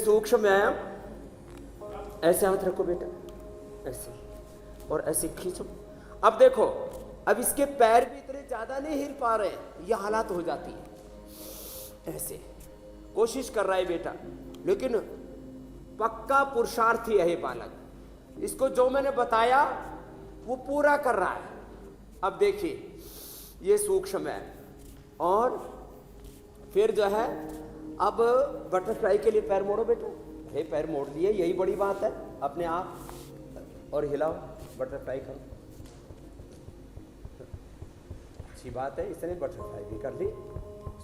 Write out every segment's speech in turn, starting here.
सूक्ष्म व्यायाम। ऐसे हाथ रखो बेटा, ऐसे, और ऐसे खींचो। अब देखो, अब इसके पैर भी इतने ज्यादा नहीं हिल पा रहे, यह हालात हो जाती है। ऐसे कोशिश कर रहा है बेटा, लेकिन पक्का पुरुषार्थी है ये बालक। इसको जो मैंने बताया वो पूरा कर रहा है। अब देखिए, ये सूक्ष्म है। और फिर जो है, अब बटरफ्लाई के लिए पैर मोड़ो बेटा। ये पैर मोड़ दिए, यही बड़ी बात है। अपने आप और हिलाओ, बटरफ्लाई करो। अच्छी बात है, इसने बटरफ्लाई भी कर ली।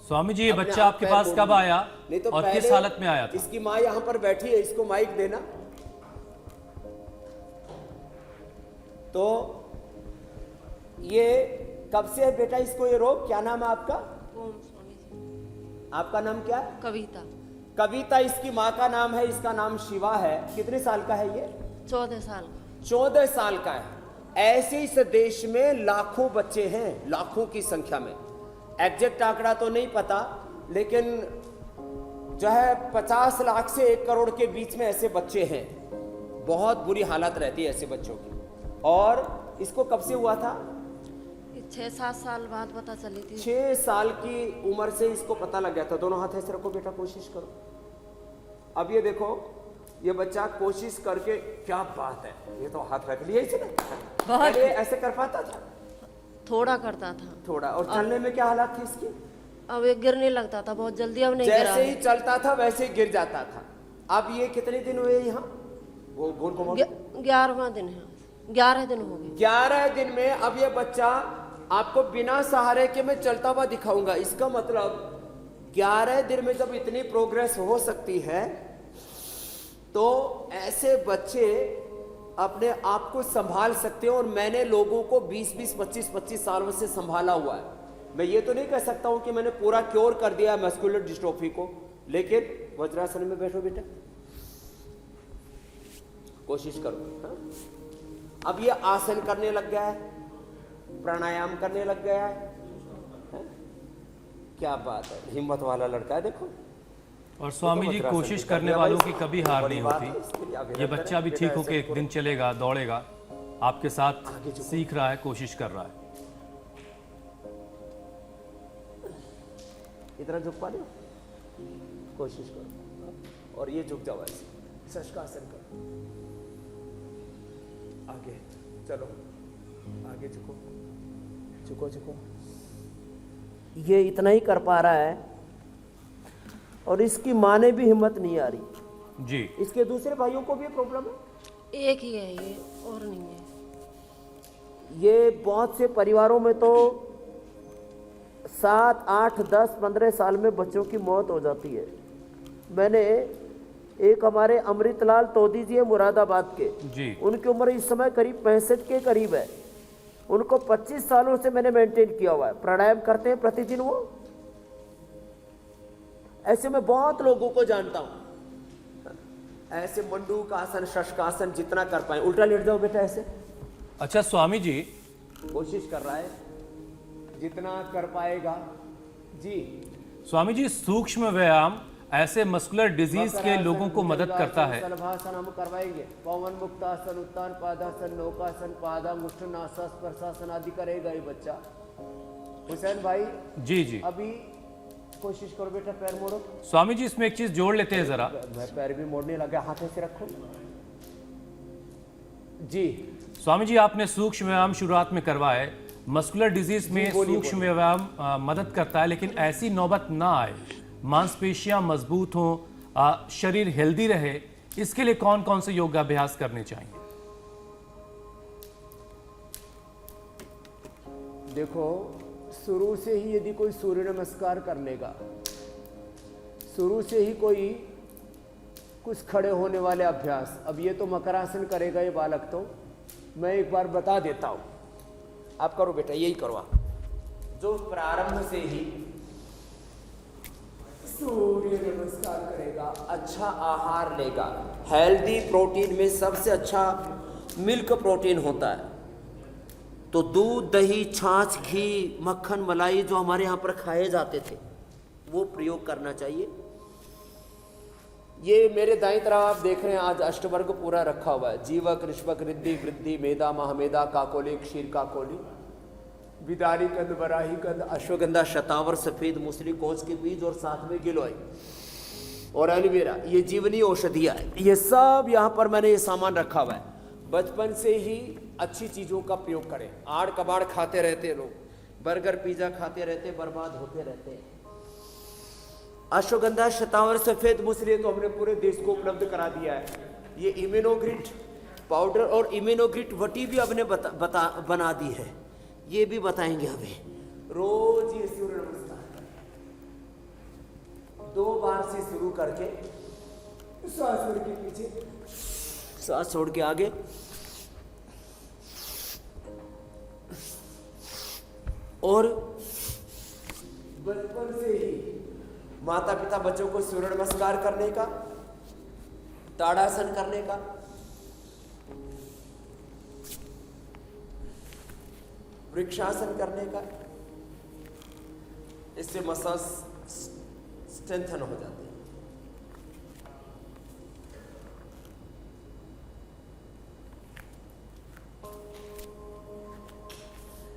स्वामी जी, ये बच्चा आपके पास कब आया? नहीं तो और किस हालत में आया था? इसकी माँ यहाँ पर बैठी है, इसको माइक देना। तो ये कब से है बेटा इसको ये रोग? क्या नाम है आपका? ओम स्वामी जी। आपका नाम क्या है? कविता। कविता इसकी माँ का नाम है, इसका नाम शिवा है। कितने साल का है ये? 14 साल का। 14 साल का है। ऐसे इस देश में लाखों बच्चे हैं, लाखों की संख्या में। एग्जैक्ट आंकड़ा तो नहीं पता, लेकिन जो है 50 लाख से 1 करोड़ के बीच में ऐसे बच्चे हैं। बहुत बुरी हालत रहती है ऐसे बच्चों की। और इसको कब से हुआ था? 6-7 साल बाद पता चली थी। 6 साल की उम्र से इसको पता लग गया था। दोनों हाथ ऐसे रखो बेटा, कोशिश करो। अब ये देखो, ये बच्चा कोशिश करके, क्या बात है, ये तो हाथ रख लिया इसने। बहुत ऐसे कर पाता था? थोड़ा करता था थोड़ा। और चलने में क्या हालत थी इसकी? अब ये गिरने लगता था बहुत जल्दी, अब नहीं गिरा। जैसे ही चलता था वैसे ही गिर जाता था। अब ये कितने दिन हुए यहाँ? वो गोल घुमाओ। 11वां दिन है, 11 दिन हो गए। 11 दिन में अब ये बच्चा आपको बिना सहारे के मैं चलता हुआ दिखाऊंगा। इसका मतलब 11 दिन में जब इतनी प्रोग्रेस हो सकती है, तो ऐसे बच्चे अपने आप को संभाल सकते हैं। और मैंने लोगों को 20-20, 25-25 सालों से संभाला हुआ है। मैं ये तो नहीं कह सकता हूं कि मैंने पूरा क्योर कर दिया मस्कुलर डिस्ट्रोफी को, लेकिन वज्रासन में बैठो बेटा, कोशिश करो। हाँ? अब ये आसन करने लग गया है, प्राणायाम करने लग गया है। हाँ? क्या बात है, हिम्मत वाला लड़का है देखो। और स्वामी जी, कोशिश करने वालों की कभी हार नहीं होती। ये बच्चा भी ठीक होकर एक दिन चलेगा, दौड़ेगा, आपके साथ सीख रहा है, कोशिश कर रहा है। इतना झुक पा रहे हो? कोशिश करो। और ये झुक जाओ ऐसे, शशकासन करो। आगे चलो, आगे झुको, झुको झुको। ये इतना ही कर पा रहा है, और इसकी माँ ने भी हिम्मत नहीं आ रही जी। इसके दूसरे भाइयों को भी प्रॉब्लम है? एक ही है ये, और नहीं है। ये बहुत से परिवारों में तो 7, 8, 10, 15 साल में बच्चों की मौत हो जाती है। मैंने एक हमारे अमृतलाल तोदी जी है मुरादाबाद के जी, उनकी उम्र इस समय करीब 65 के करीब है। उनको 25 सालों से मैंने मेंटेन किया हुआ है। प्राणायाम करते हैं प्रतिदिन वो। ऐसे मैं बहुत लोगों को जानता हूं। ऐसे मंडूकासन, शशकासन जितना कर पाए। उल्टा लेट जाओ बेटा ऐसे। अच्छा स्वामी जी, कोशिश कर रहा है जितना कर पाएगा जी। स्वामी जी, सूक्ष्म व्यायाम ऐसे मस्कुलर डिजीज के लोगों को मदद करता है। सलभासन हम करवाएंगे। पवन मुक्तासन, उत्तान पादासन, नौकासन, पादांगुष्ठासन, स्पर्शासन आदि करेगा ये बच्चा। हुसैन भाई जी जी, अभी कोशिश करो बेटा, पैर मोड़ो। स्वामी जी, इसमें एक चीज जोड़ लेते हैं जरा। मैं पैर भी मोड़ने लगा, हाथ ऐसे रखो जी। स्वामी जी, आपने सूक्ष्म व्यायाम शुरुआत में करवाए। मस्कुलर डिजीज में सूक्ष्म व्यायाम मदद करता है, लेकिन ऐसी नौबत ना आए, मांसपेशियां मजबूत हों, शरीर हेल्दी रहे, इसके लिए कौन कौन से योगाभ्यास करने चाहिए? देखो, शुरू से ही यदि कोई सूर्य नमस्कार कर लेगा, शुरू से ही कोई कुछ खड़े होने वाले अभ्यास, अब ये तो मकरासन करेगा ये बालक, तो मैं एक बार बता देता हूं। आप करो बेटा, यही करो आप। जो प्रारंभ से ही सूर्य नमस्कार करेगा, अच्छा आहार लेगा। हेल्दी प्रोटीन में सबसे अच्छा मिल्क प्रोटीन होता है। तो दूध, दही, छाछ, घी, मक्खन, मलाई जो हमारे यहाँ पर खाए जाते थे, वो प्रयोग करना चाहिए। ये मेरे दाईं तरफ आप देख रहे हैं, आज अष्टवर्ग पूरा रखा हुआ है। जीवक, ऋष्वक, रिद्धि, वृद्धि, मेधा, महामेधा, काकोली, क्षीर काकोली, विदारी कंद, वराही कंद, अश्वगंधा, शतावर, सफेद मूसली, कोस के बीज और साथ में गिलोय और एलोवेरा, ये जीवनी औषधियाँ है। ये सब यहाँ पर मैंने ये सामान रखा हुआ है। बचपन से ही अच्छी चीज़ों का प्रयोग करें। आड़ कबाड़ खाते रहते हैं लोग, बर्गर पिज्जा खाते रहते, बर्बाद होते रहते हैं। अश्वगंधा, शतावर, सफेद मूसली तो हमने पूरे देश को उपलब्ध करा दिया है। ये इम्यूनोग्रिट पाउडर और इम्यूनोग्रिट वटी भी हमने बना दी है, ये भी बताएंगे हमें। रोज ये सूर्य नमस्कार 2 बार से शुरू करके सांस छोड़ के पीछे, सांस छोड़ के आगे, और बचपन से ही माता पिता बच्चों को सूर्य नमस्कार करने का, ताड़ासन करने का, वृक्षासन करने का, इससे मसल स्ट्रेंथन हो जाता है।